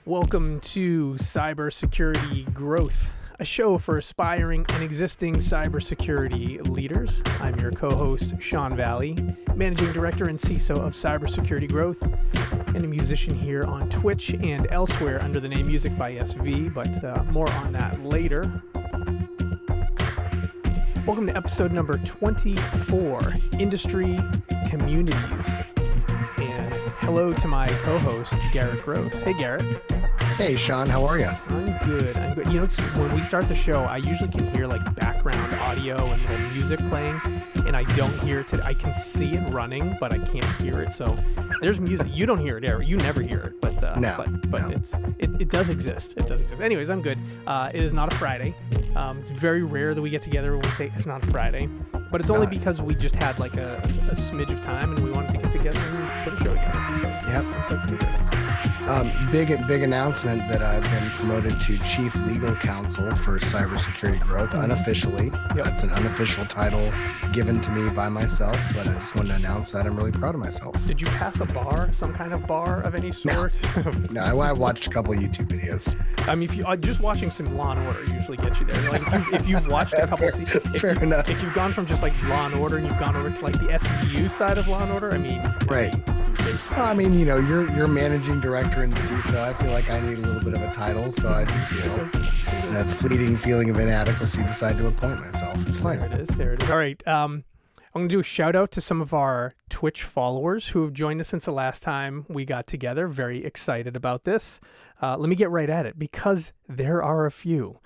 Welcome to Cybersecurity Growth, a show for aspiring and existing cybersecurity leaders. I'm your co-host, Sean Valley, Managing Director and CISO of Cybersecurity Growth, and a musician here on Twitch and elsewhere under the name Music by SV, but more on that later. Welcome to episode number 24, Industry Communities. And hello to my co-host, Garrett Gross. Hey, Garrett. Hey, Sean, how are you? I'm good. You know, when we start the show, I usually can hear like background audio and little music playing, and I don't hear it today. I can see it running, but I can't hear it. So there's music. You don't hear it, Eric. You never hear it, but no. It does exist. It does exist. Anyways, I'm good. It is not a Friday. It's very rare that we get together when we say it's not a Friday, but it's only because we just had like a smidge of time and we wanted to get together and put a show together. So, yep. I'm so to be here. Big announcement that I've been promoted to Chief Legal Counsel for Cybersecurity Growth unofficially. That's an unofficial title given to me by myself, but I just wanted to announce that I'm really proud of myself. Did you pass a bar, some kind of bar of any sort? No, I watched a couple of YouTube videos. I mean, if you just watching some Law and Order usually gets you there. Like if you've watched a couple, if you've gone from just like Law and Order and you've gone over to like the SVU side of Law and Order, right. Well, I mean, you know, you're managing director and CISO. I feel like I need a little bit of a title, so I just, in a fleeting feeling of inadequacy, decide to appoint myself. It's fine. There it is. All right. I'm going to do a shout out to some of our Twitch followers who have joined us since the last time we got together. Very excited about this. Let me get right at it because there are a few.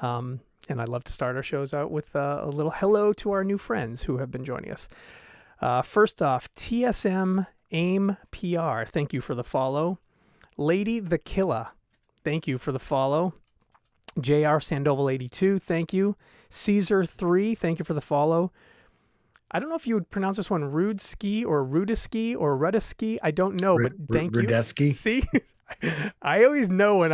And I'd love to start our shows out with a little hello to our new friends who have been joining us. First off, TSM AIM PR, thank you for the follow. Lady the Killa, thank you for the follow. JR Sandoval 82, thank you. Caesar 3, thank you for the follow. I don't know if you would pronounce this one Rudeski or Rudeski or Rudeski. I don't know, but thank you. Rudeski. See, I always know when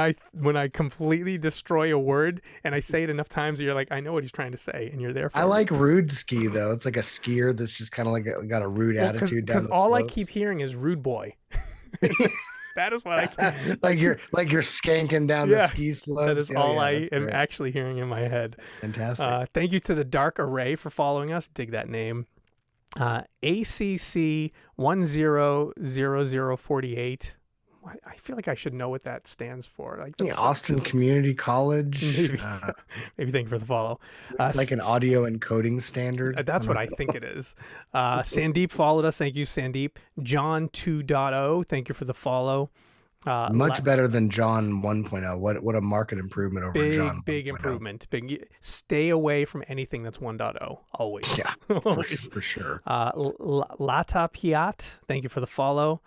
I completely destroy a word and I say it enough times that you're like, I know what he's trying to say, and you're there for I like rude ski though. It's like a skier that's just kind of like got a rude attitude down the because all slopes. I keep hearing is rude boy. That is what I like you're skanking down the ski slopes. That is all I am actually hearing in my head. Fantastic. Thank you to the Dark Array for following us. Dig that name. ACC 100048. I feel like I should know what that stands for. Like Austin Community College. Maybe thank you for the follow. It's like an audio encoding standard. That's what I think it is. Sandeep followed us. Thank you, Sandeep. John 2.0. Thank you for the follow. Much better than John 1.0. What a market improvement over John 1.0. Big improvement. Stay away from anything that's 1.0. Always. Yeah, for sure. Lata Piat. Thank you for the follow.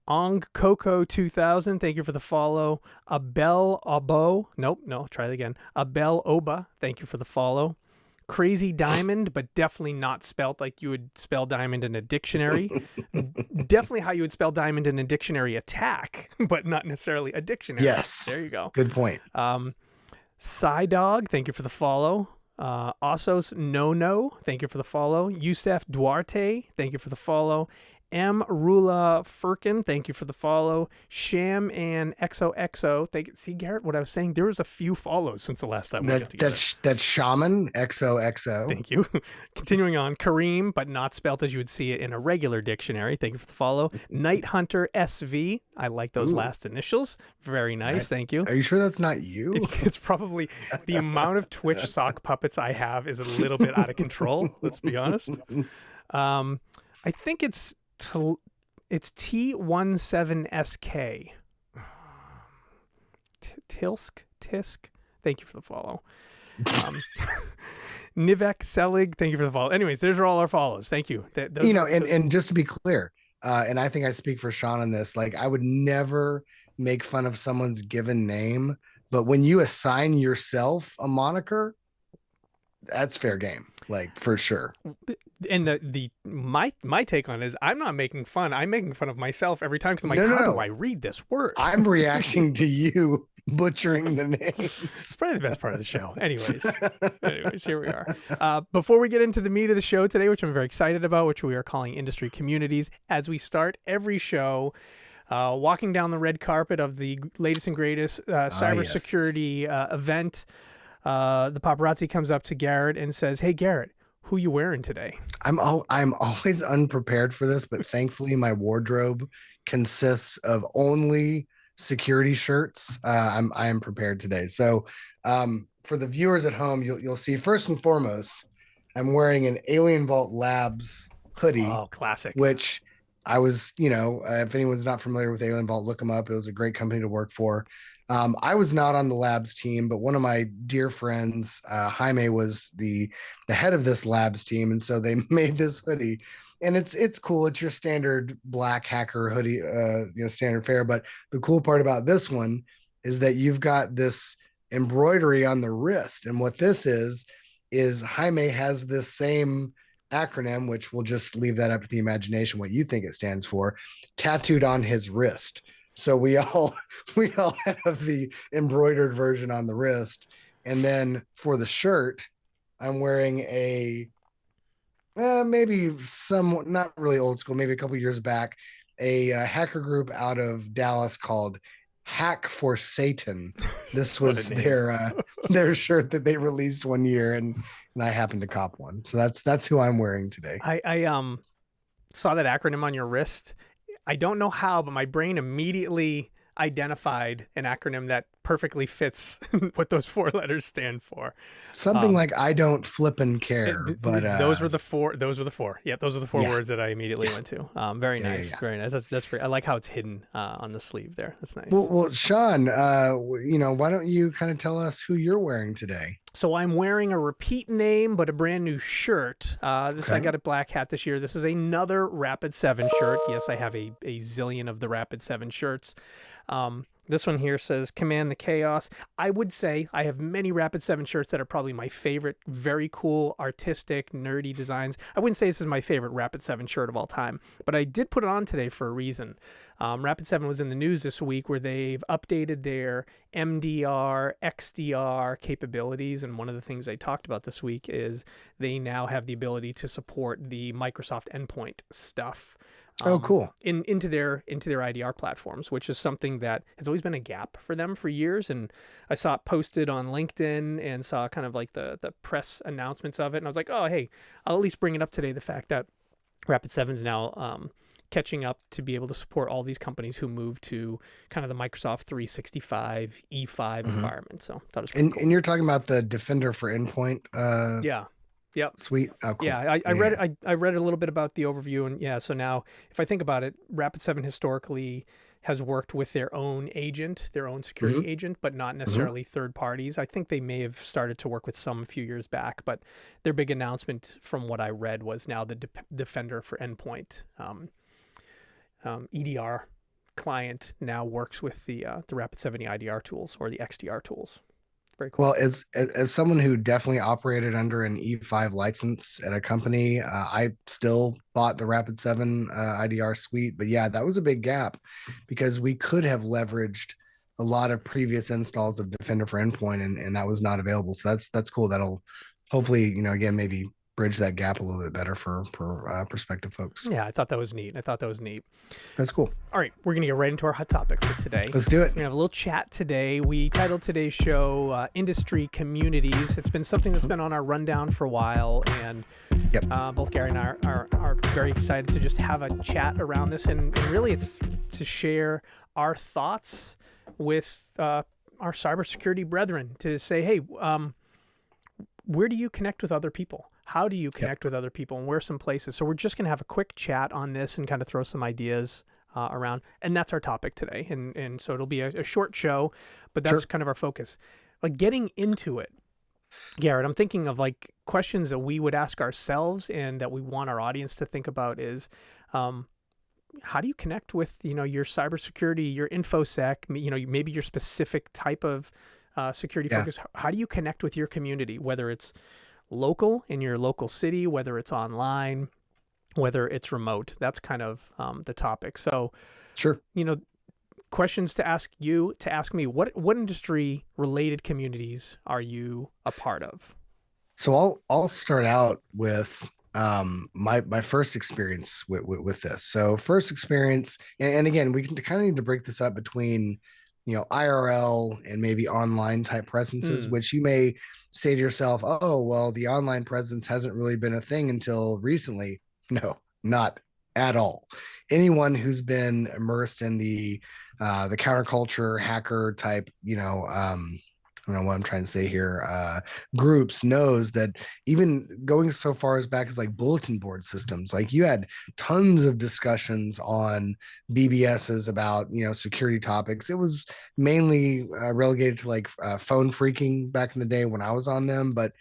Ong Coco 2000, thank you for the follow. Abel Abo, try that again. Abel Oba, thank you for the follow. Crazy Diamond, but definitely not spelt like you would spell diamond in a dictionary. Definitely how you would spell diamond in a dictionary attack, but not necessarily a dictionary. Yes. There you go. Good point. Psydog, thank you for the follow. Asos No, thank you for the follow. Yusef Duarte, thank you for the follow. M. Rula Firkin, thank you for the follow. Sham and XOXO, thank you. See, Garrett, what I was saying, there was a few follows since the last time we got together. That's Shaman, XOXO. Thank you. Continuing on, Kareem, but not spelt as you would see it in a regular dictionary. Thank you for the follow. Night Hunter SV, I like those last initials. Very nice, thank you. Are you sure that's not you? It's probably the amount of Twitch sock puppets I have is a little bit out of control, let's be honest. I think it's T17SK. Tisk. Thank you for the follow. Nivek Selig, thank you for the follow. Anyways, those are all our follows. Thank you. And just to be clear, and I think I speak for Sean on this, like I would never make fun of someone's given name, but when you assign yourself a moniker, that's fair game, like for sure. And my take on it is I'm not making fun. I'm making fun of myself every time because I'm like, how do I read this word? I'm reacting to you butchering the name. It's probably the best part of the show. Anyways, here we are. Before we get into the meat of the show today, which I'm very excited about, which we are calling Industry Communities, as we start every show, walking down the red carpet of the latest and greatest Yes. cybersecurity event. The paparazzi comes up to Garrett and says, "Hey, Garrett, who you wearing today?" I'm always unprepared for this, but thankfully my wardrobe consists of only security shirts. I am prepared today. So for the viewers at home, you'll see first and foremost, I'm wearing an Alien Vault Labs hoodie, Oh, classic. which I was, if anyone's not familiar with Alien Vault, look them up. It was a great company to work for. I was not on the labs team, but one of my dear friends, Jaime, was the head of this labs team, and so they made this hoodie, and it's cool. It's your standard black hacker hoodie, standard fare. But the cool part about this one is that you've got this embroidery on the wrist, and what this is Jaime has this same acronym, which we'll just leave that up to the imagination what you think it stands for, tattooed on his wrist. So we all we all have the embroidered version on the wrist. And then for the shirt, I'm wearing a maybe some not really old school, maybe a couple years back, a hacker group out of Dallas called Hack for Satan. This What a was name. their shirt that they released one year, and I happened to cop one. So that's who I'm wearing today. I saw that acronym on your wrist. I don't know how, but my brain immediately identified an acronym that perfectly fits what those four letters stand for. Something Um, like I don't flip and care, but those were the four. Those were the four. Yeah, those are the four yeah, words that I immediately yeah, went to. Very yeah, yeah, nice. yeah. Very nice. That's great. I like how it's hidden on the sleeve there. That's Well, nice. well, Sean, why don't you kind of tell us who you're wearing today? So I'm wearing a repeat name, but a brand new shirt. I Okay. got a black hat this year. This is another Rapid 7 shirt. Yes, I have a zillion of the Rapid 7 shirts. This one here says Command the Chaos. I would say I have many Rapid 7 shirts that are probably my favorite. Very cool, artistic, nerdy designs. I wouldn't say this is my favorite Rapid 7 shirt of all time, but I did put it on today for a reason. Rapid 7 was in the news this week where they've updated their MDR, XDR capabilities. And one of the things they talked about this week is they now have the ability to support the Microsoft endpoint stuff Oh, cool. into their IDR platforms, which is something that has always been a gap for them for years. And I saw it posted on LinkedIn and saw kind of like the press announcements of it. And I was like, oh, hey, I'll at least bring it up today. The fact that Rapid7 is now catching up to be able to support all these companies who move to kind of the Microsoft 365 E5 Hmm. environment. So I thought it was pretty And cool. and you're talking about the Defender for Endpoint Yeah. Yep. suite. Oh, Yeah, cool. I Yeah, read yeah. I read a little bit about the overview, and yeah, so now if I think about it, Rapid7 historically has worked with their own agent, their own Hmm. security agent, but not Hmm. necessarily third parties. I think they may have started to work with some a few years back, but their big announcement from what I read was now the Defender for Endpoint EDR client now works with the Rapid7 IDR tools or the XDR tools. Very cool. Well, as someone who definitely operated under an E5 license at a company, I still bought the Rapid7 IDR suite. But yeah, that was a big gap because we could have leveraged a lot of previous installs of Defender for Endpoint, and that was not available. So that's cool. That'll hopefully, again, maybe bridge that gap a little bit better for prospective folks. Yeah, I thought that was neat. I thought that was neat. That's cool. All right, we're going to get right into our hot topic for today. Let's do We're it. going to have a little chat today. We titled today's show Industry Communities. It's been something that's been on our rundown for a while, and Yep. both Gary and I are very excited to just have a chat around this. And really, it's to share our thoughts with our cybersecurity brethren to say, hey, where do you connect with other people? How do you Yep. connect with other people, and where are some places? So we're just going to have a quick chat on this and kind of throw some ideas around, and that's our topic today. And so it'll be a short show, but that's Sure. kind of our focus. Like getting into it, Garrett, I'm thinking of like questions that we would ask ourselves and that we want our audience to think about is, how do you connect with your cybersecurity, your infosec, maybe your specific type of security Yeah. focus? How do you connect with your community, whether it's local in your local city, whether it's online, whether it's remote? That's kind of the topic. So, Sure. questions to ask you, to ask me, what industry related communities are you a part of? So I'll start out with My first experience with this. So first experience, and again, we can kind of need to break this up between, IRL and maybe online type presences, Hmm. which you may say to yourself, oh, well, the online presence hasn't really been a thing until recently. No, not at all. Anyone who's been immersed in the counterculture hacker type, I don't know what I'm trying to say here, groups knows that even going so far as back as like bulletin board systems, like you had tons of discussions on BBSs about, security topics. It was mainly relegated to like phone phreaking back in the day when I was on them, but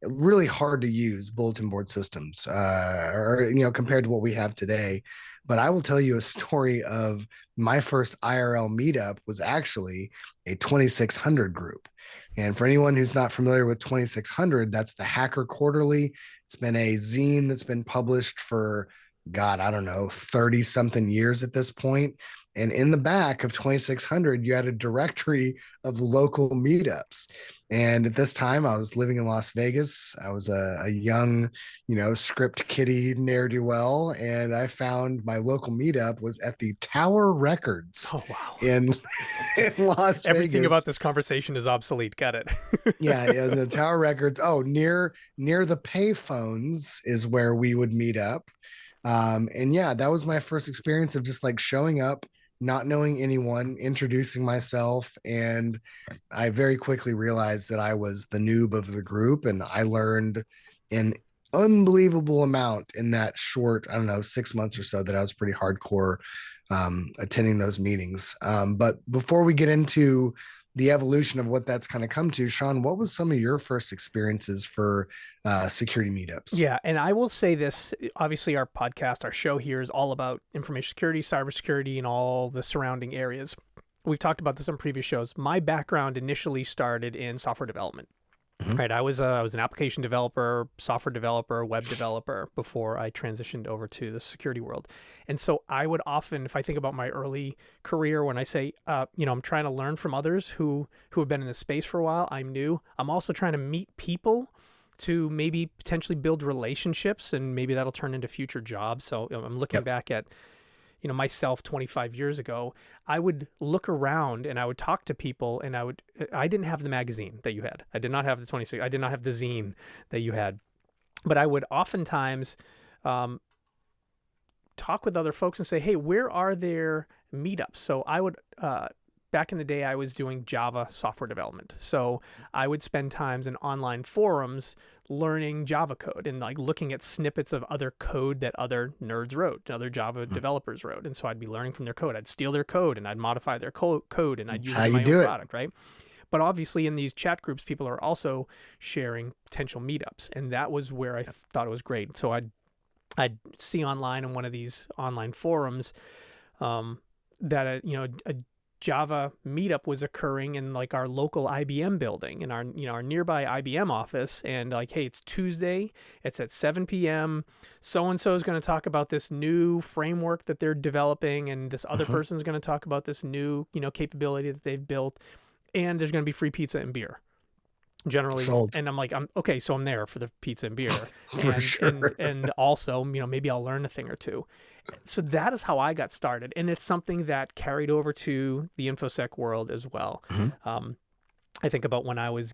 really hard to use bulletin board systems, or, compared to what we have today. But I will tell you a story of my first IRL meetup was actually a 2600 group. And for anyone who's not familiar with 2600, that's the Hacker Quarterly. It's been a zine that's been published for, God, I don't know, 30 something years at this point. And in the back of 2600, you had a directory of local meetups. And at this time, I was living in Las Vegas. I was a young, script kiddie ne'er do well. And I found my local meetup was at the Tower Records Oh, wow. in, in Las Everything about Vegas. this conversation is obsolete. Got it. Yeah, the Tower Records. Oh, near the payphones is where we would meet up. And yeah, that was my first experience of just like showing up, not knowing anyone, introducing myself, and I very quickly realized that I was the noob of the group, and I learned an unbelievable amount in that short, I don't know, 6 months or so that I was pretty hardcore attending those meetings. But before we get into the evolution of what that's kind of come to, Sean, what was some of your first experiences for security meetups? Yeah, and I will say this. Obviously, our podcast, our show here is all about information security, cybersecurity, and all the surrounding areas. We've talked about this on previous shows. My background initially started in software development. Mhm. Right, I was an application developer, software developer, web developer before I transitioned over to the security world. And so I would often, if I think about my early career, when I say, I'm trying to learn from others who have been in this space for a while, I'm new. I'm also trying to meet people to maybe potentially build relationships, and maybe that'll turn into future jobs. So I'm looking Yep. back at myself 25 years ago. I would look around and I would talk to people, and I didn't have the magazine that you had. I did not have the 26, I did not have the zine that you had, but I would oftentimes um, talk with other folks and say, hey, where are there meetups? So I would, back in the day, I was doing Java software development. So I would spend times in online forums learning Java code and like looking at snippets of other code that other nerds wrote, other Java developers wrote. And so I'd be learning from their code. I'd steal their code and I'd modify their code and I'd That's use how it in you my own do it. product, right? But obviously, in these chat groups, people are also sharing potential meetups, and that was where I thought it was great. So I'd see online in one of these online forums that a Java meetup was occurring in like our local IBM building in our nearby IBM office, and like, hey, it's Tuesday, it's at 7 p.m. So and so is going to talk about this new framework that they're developing, and this other Mhm. person's going to talk about this new capability that they've built, and there's going to be free pizza and beer generally. Sold. And I'm like, I'm okay, so I'm there for the pizza and beer, For and sure. also maybe I'll learn a thing or two. So that is how I got started, and it's something that carried over to the infosec world as well. Mhm. um, I think about when I was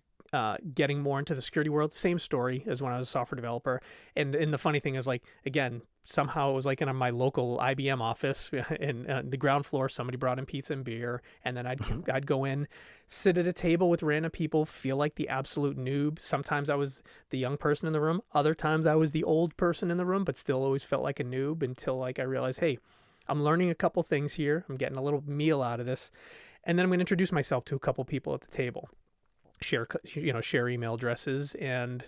getting more into the security world, same story as when I was a software developer. And the funny thing is, like, again, somehow it was like in my local IBM office in the ground floor, somebody brought in pizza and beer, and then Mhm. I'd go in, sit at a table with random people, feel like the absolute noob. Sometimes I was the young person in the room, other times I was the old person in the room, but still always felt like a noob until like I realized, hey, I'm learning a couple things here. I'm getting a little meal out of this, and then I'm going to introduce myself to a couple people at the table, share email addresses, and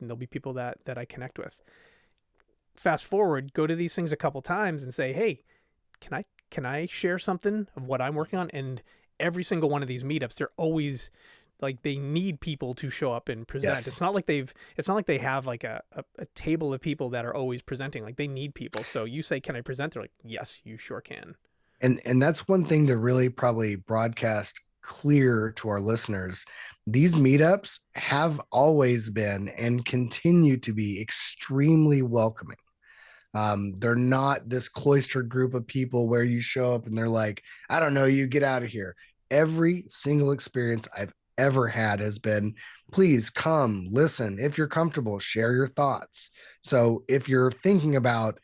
there'll be people that I connect with. Fast forward, go to these things a couple times and say, hey, can I share something of what I'm working on? And every single one of these meetups, they're always like, they need people to show up and present. Yes. It's not like they have like a table of people that are always presenting. Like, they need people. So you say, can I present? They're like, yes, you sure can. And that's one thing to really probably broadcast clear to our listeners these meetups have always been and continue to be extremely welcoming. They're not this cloistered group of people where you show up and they're like, I don't know, you get out of here. Every single experience I've ever had has been, please come, listen. If you're comfortable, share your thoughts. So if you're thinking about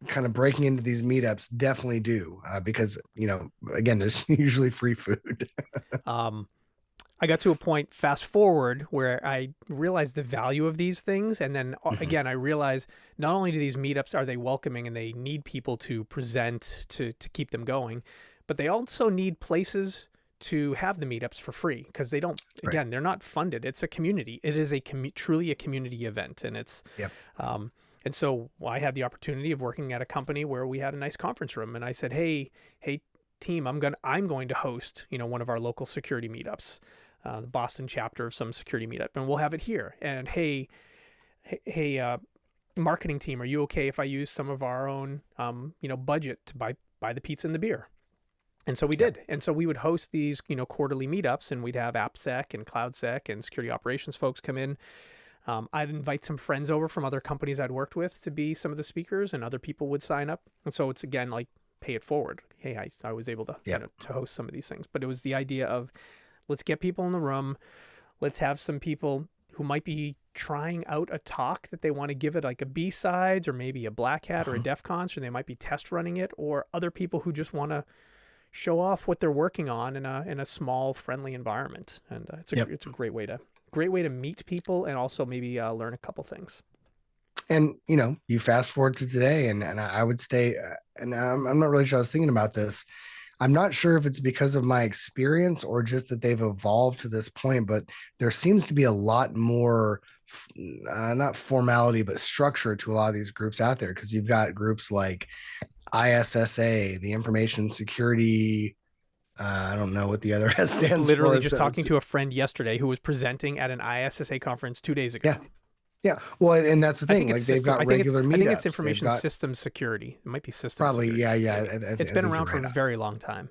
kind of breaking into these meetups, definitely do, because, again, there's usually free food. Um, I got to a point, fast forward, where I realized the value of these things. And then Mhm. again, I realized not only do these meetups, are they welcoming and they need people to present to keep them going, but they also need places to have the meetups for free because they don't, Right. again, they're not funded. It's a community. It is a truly a community event. And Yep. um, and so I had the opportunity of working at a company where we had a nice conference room. And I said, hey, team, I'm going to host, one of our local security meetups, the Boston chapter of some security meetup, and we'll have it here. And hey, marketing team, are you okay if I use some of our own, budget to buy the pizza and the beer? And so we Yep. did. And so we would host these, quarterly meetups, and we'd have AppSec and CloudSec and security operations folks come in. I'd invite some friends over from other companies I'd worked with to be some of the speakers, and other people would sign up. And so it's again like pay it forward. Hey, I was able to Yep. to host some of these things, but it was the idea of let's get people in the room. Let's have some people who might be trying out a talk that they want to give it like a B-sides or maybe a Black Hat or a Mhm. DEF CON, so they might be test running it, or other people who just want to show off what they're working on in a small friendly environment. And Yep. it's a great way to meet people and also maybe learn a couple things. And you fast forward to today, and I would say, and I'm not really sure. I was thinking about this. I'm not sure if it's because of my experience or just that they've evolved to this point, but there seems to be a lot more, not formality, but structure to a lot of these groups out there. Because you've got groups like ISSA, the Information Security. I don't know what the other S I was stands literally for. just So, talking to a friend yesterday who was presenting at an ISSA conference 2 days yeah, ago. yeah. Well, and that's the I think thing. it's Like they've system. got regular I think it's meetups. They've information got systems security. It might be systems probably, security, yeah, yeah. maybe. It's I been think you're around for right. a very long time.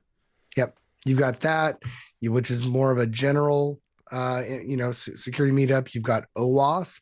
Yep. You've got that, which is more of a general, security meetup. You've got OWASP,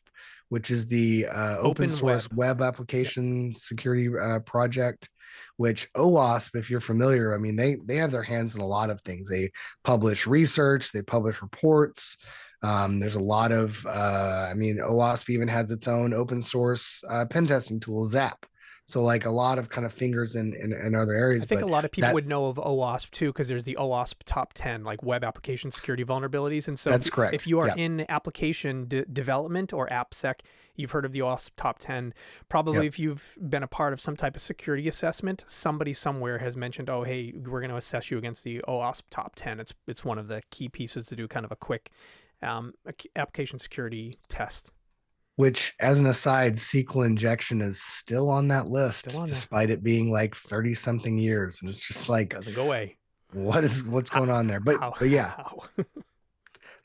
which is the open Open source web. web Yep. application security project. Which OWASP, if you're familiar, I mean, they have their hands in a lot of things. They publish research, they publish reports. There's a lot of, OWASP even has its own open source pen testing tool, Zap. So like a lot of kind of fingers in other I areas, think a but lot of people that would know of OWASP too, because there's the OWASP top 10, like web application security vulnerabilities. And so that's if correct. you are Yeah. in application development or AppSec, you've heard of the OWASP top 10. Probably Yep. if you've been a part of some type of security assessment, somebody somewhere has mentioned, oh, hey, we're going to assess you against the OWASP top 10. It's one of the key pieces to do kind of a quick application security test. Which, as an aside, SQL injection is still on that Still list, on there. despite it being like 30 something years. And it's just like, Doesn't go away. what's How? going on there? But How? but yeah, How?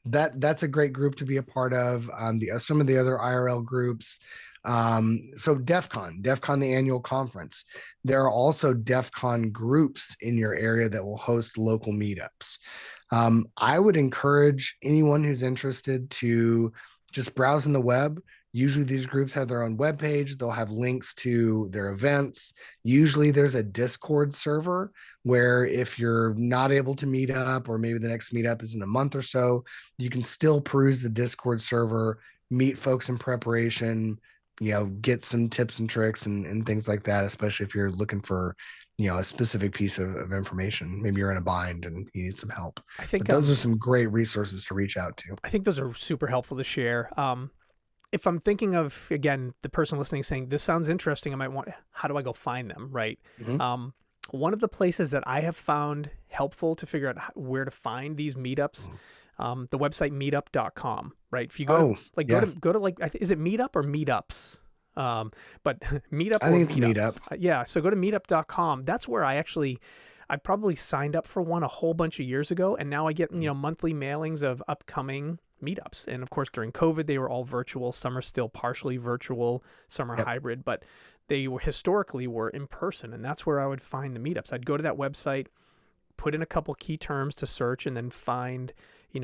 that's a great group to be a part of. The some of the other IRL groups. So DEF CON, the annual conference. There are also DEF CON groups in your area that will host local meetups. I would encourage anyone who's interested to just browse in the web. Usually, these groups have their own web page. They'll have links to their events. Usually, there's a Discord server where if you're not able to meet up, or maybe the next meetup is in a month or so, you can still peruse the Discord server, meet folks in preparation, get some tips and tricks and things like that, especially if you're looking for, a specific piece of information. Maybe you're in a bind and you need some help. I think But those are some great resources to reach out to. I think those are super helpful to share. If I'm thinking of, again, the person listening saying, this sounds interesting, I might want, how do I go find them, right? Mhm. One of the places that I have found helpful to figure out where to find these meetups, the website meetup.com, right? If you go to, Oh, like, yeah. go to like, is it meetup or meetups? But meetup I or think it's meetups. Meetup. Yeah. So go to meetup.com. That's where I probably signed up for one a whole bunch of years ago. And now I get, Mhm. monthly mailings of upcoming meetups. And of course, during COVID, they were all virtual. Some are still partially virtual, some are Yep. hybrid, but they were historically were in person. And that's where I would find the meetups. I'd go to that website, put in a couple key terms to search, and then find,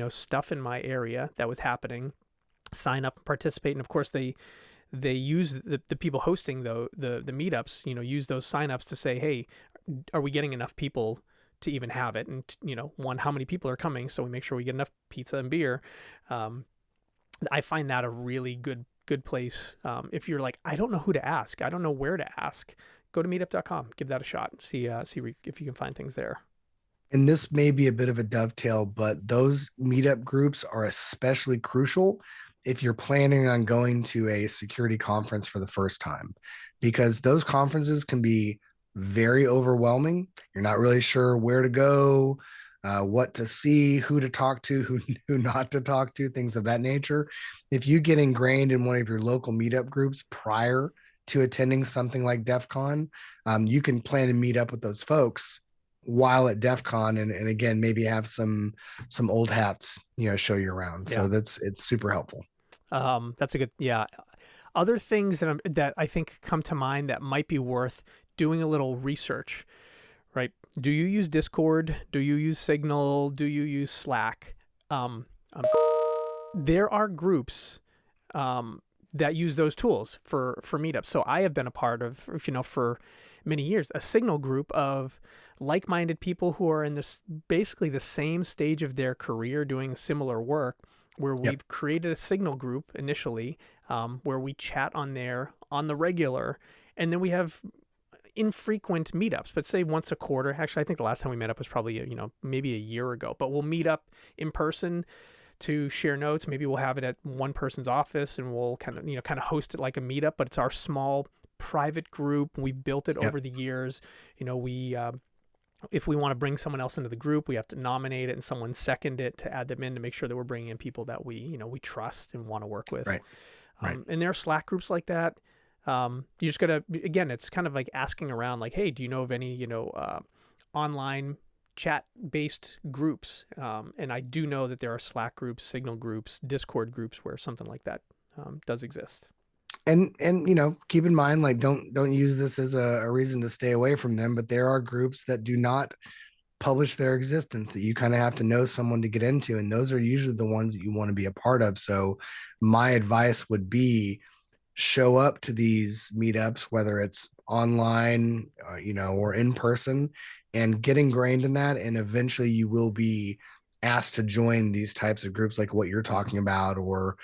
stuff in my area that was happening, sign up and participate. And of course they use the people hosting the meetups, use those signups to say, hey, are we getting enough people to even have it? And one, how many people are coming, so we make sure we get enough pizza and beer. I find that a really good place. If you're like, I don't know who to ask, I don't know where to ask, go to meetup.com, give that a shot, and see if you can find things there. And this may be a bit of a dovetail, but those meetup groups are especially crucial if you're planning on going to a security conference for the first time, because those conferences can be very overwhelming. You're not really sure where to go, what to see, who to talk to, who not to talk to, things of that nature. If you get ingrained in one of your local meetup groups prior to attending something like DEF CON, you can plan to meet up with those folks while at DEF CON, and again, maybe have some old hats, show you around. Yeah. So it's super helpful. That's a good, yeah. Other things that I think come to mind that might be worth doing a little research, right? Do you use Discord? Do you use Signal? Do you use Slack? There are groups that use those tools for meetups. So I have been a part of, for many years, a Signal group of like-minded people who are in this basically the same stage of their career doing similar work, where we've created a Signal group initially, where we chat on there on the regular, and then we have infrequent meetups, but say once a quarter. Actually, I think the last time we met up was probably maybe a year ago, but we'll meet up in person to share notes. Maybe we'll have it at one person's office, and we'll kind of host it like a meetup, but it's our small private group. We've built it over the years. We if we want to bring someone else into the group, we have to nominate it and someone second it to add them in, to make sure that we're bringing in people that we trust and want to work with. Right. And there are Slack groups like that. You just gotta, again, it's kind of like asking around, like, hey, do you know of any online chat based groups? And I do know that there are Slack groups, Signal groups, Discord groups where something like that does exist. And keep in mind, like, don't use this as a reason to stay away from them, but there are groups that do not publish their existence that you kind of have to know someone to get into, and those are usually the ones that you want to be a part of. So my advice would be, show up to these meetups, whether it's online, or in person, and get ingrained in that. And eventually you will be asked to join these types of groups like what you're talking about. Or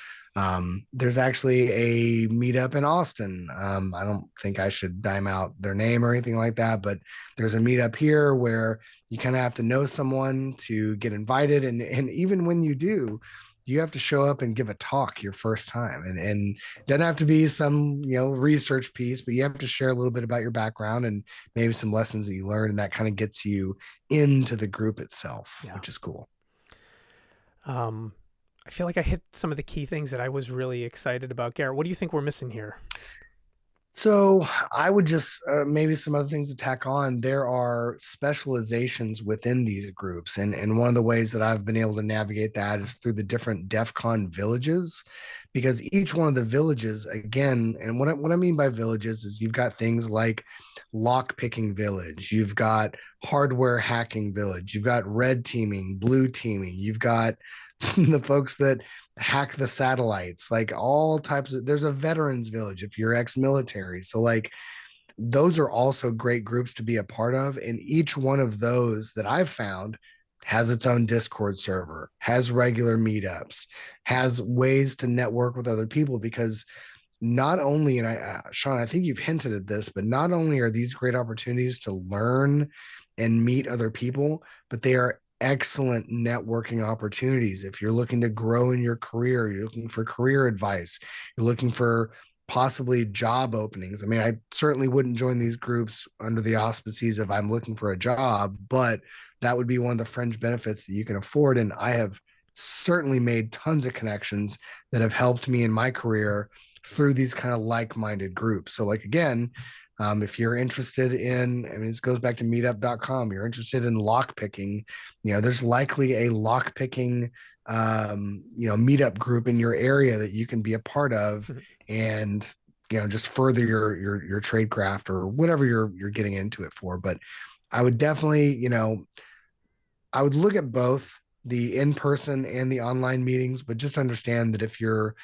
there's actually a meetup in Austin. I don't think I should dime out their name or anything like that, but there's a meetup here where you kind of have to know someone to get invited. And even when you do, you have to show up and give a talk your first time, and it doesn't have to be some research piece, but you have to share a little bit about your background and maybe some lessons that you learned, and that kind of gets you into the group itself, which is cool. I feel like I hit some of the key things that I was really excited about. Garrett, what do you think we're missing here? So I would just maybe some other things to tack on. There are specializations within these groups. And one of the ways that I've been able to navigate that is through the different DEF CON villages, because each one of the villages, again, and what I mean by villages is you've got things like lock picking village, you've got hardware hacking village, you've got red teaming, blue teaming, you've got the folks that hack the satellites, like all types of, there's a veterans village if you're ex-military. So like those are also great groups to be a part of. And each one of those that I've found has its own Discord server, has regular meetups, has ways to network with other people, because not only, and Sean, I think you've hinted at this, but not only are these great opportunities to learn and meet other people, but they are excellent networking opportunities. If you're looking to grow in your career, you're looking for career advice, you're looking for possibly job openings. I mean, I certainly wouldn't join these groups under the auspices of I'm looking for a job, but that would be one of the fringe benefits that you can afford. And I have certainly made tons of connections that have helped me in my career through these kind of like-minded groups. So like, again, if you're interested in, I mean, this goes back to meetup.com, you're interested in lock picking, there's likely a lock picking, meetup group in your area that you can be a part of, and, just further your trade craft or whatever you're getting into it for. But I would definitely, I would look at both. the in-person and the online meetings, but just understand that if you're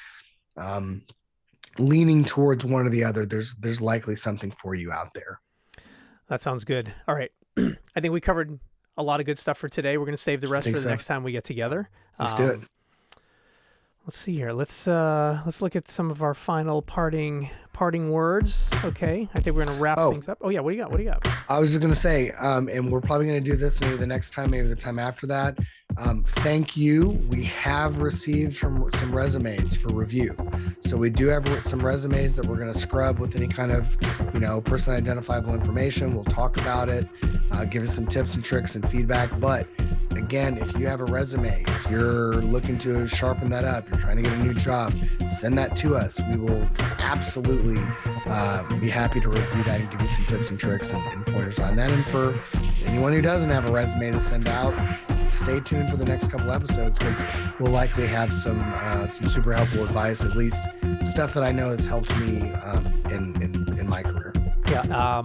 leaning towards one or the other, there's likely something for you out there. That sounds good. All right. I think we covered a lot of good stuff for today. We're going to save the rest for the next time we get together. Let's do it. Let's see here. Let's look at some of our final parting words. Okay. I think we're going to wrap things up. Oh yeah. What do you got? I was just going to say, and we're probably going to do this maybe the next time, maybe the time after that. Thank you. We have received some resumes for review. So we do have some resumes that we're going to scrub with any kind of, personally identifiable information. We'll talk about it, give us some tips and tricks and feedback. But again, if you have a resume, if you're looking to sharpen that up, you're trying to get a new job, send that to us. We will absolutely be happy to review that and give you some tips and tricks and pointers on that. And for anyone who doesn't have a resume to send out, stay tuned for the next couple episodes, because we'll likely have some super helpful advice, at least stuff that I know has helped me in my career. Yeah.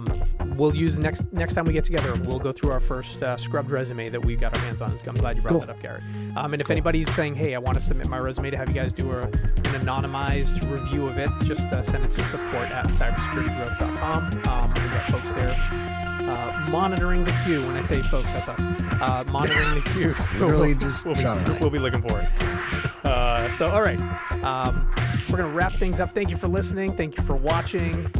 We'll use next time we get together, we'll go through our first scrubbed resume that we got our hands on. I'm glad you brought that up, Garrett. And if anybody's saying, hey, I want to submit my resume to have you guys do an anonymized review of it, just send it to support@cybersecuritygrowth.com. We got folks there monitoring the queue. When I say folks, that's us. Monitoring the queue. Literally just we'll be looking for it. So, all right. We're going to wrap things up. Thank you for listening. Thank you for watching.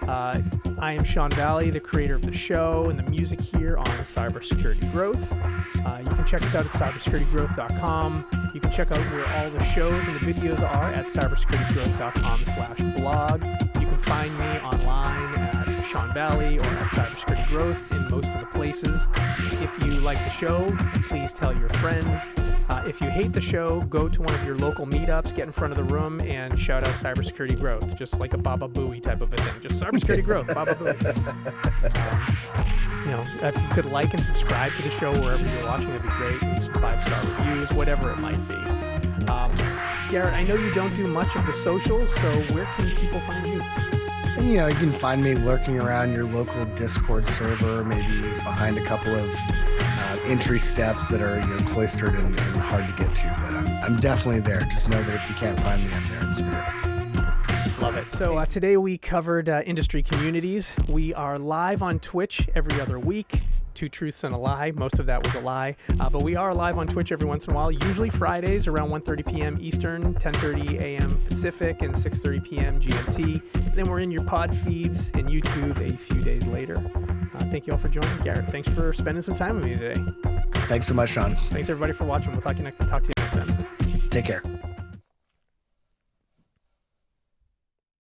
I am Shawn Valley, the creator of the show and the music here on Cybersecurity Growth. You can check us out at cybersecuritygrowth.com. You can check out where all the shows and the videos are at cybersecuritygrowth.com/blog. You can find me online at Shawn Valley or at Cybersecurity Growth in most of the places. If you like the show, please tell your friends. If you hate the show, go to one of your local meetups, get in front of the room, and shout out Cybersecurity Growth, just like a Baba Booey type of a thing. Just Cybersecurity Growth, Baba Booey. If you could like and subscribe to the show wherever you're watching, that'd be great. Leave some 5-star reviews, whatever it might be. Garrett, I know you don't do much of the socials, so where can people find you? You can find me lurking around your local Discord server, maybe behind a couple of entry steps that are cloistered and hard to get to. But I'm definitely there. Just know that if you can't find me, I'm there in spirit. Love it. So today we covered industry communities. We are live on Twitch every other week. 2 truths and a lie. Most of that was a lie. But we are live on Twitch every once in a while, usually Fridays around 1:30 p.m. Eastern, 10:30 a.m. Pacific, and 6:30 p.m. GMT. And then we're in your pod feeds and YouTube a few days later. Thank you all for joining. Garrett, thanks for spending some time with me today. Thanks so much, Shawn. Thanks, everybody, for watching. We'll talk to you next time. Take care.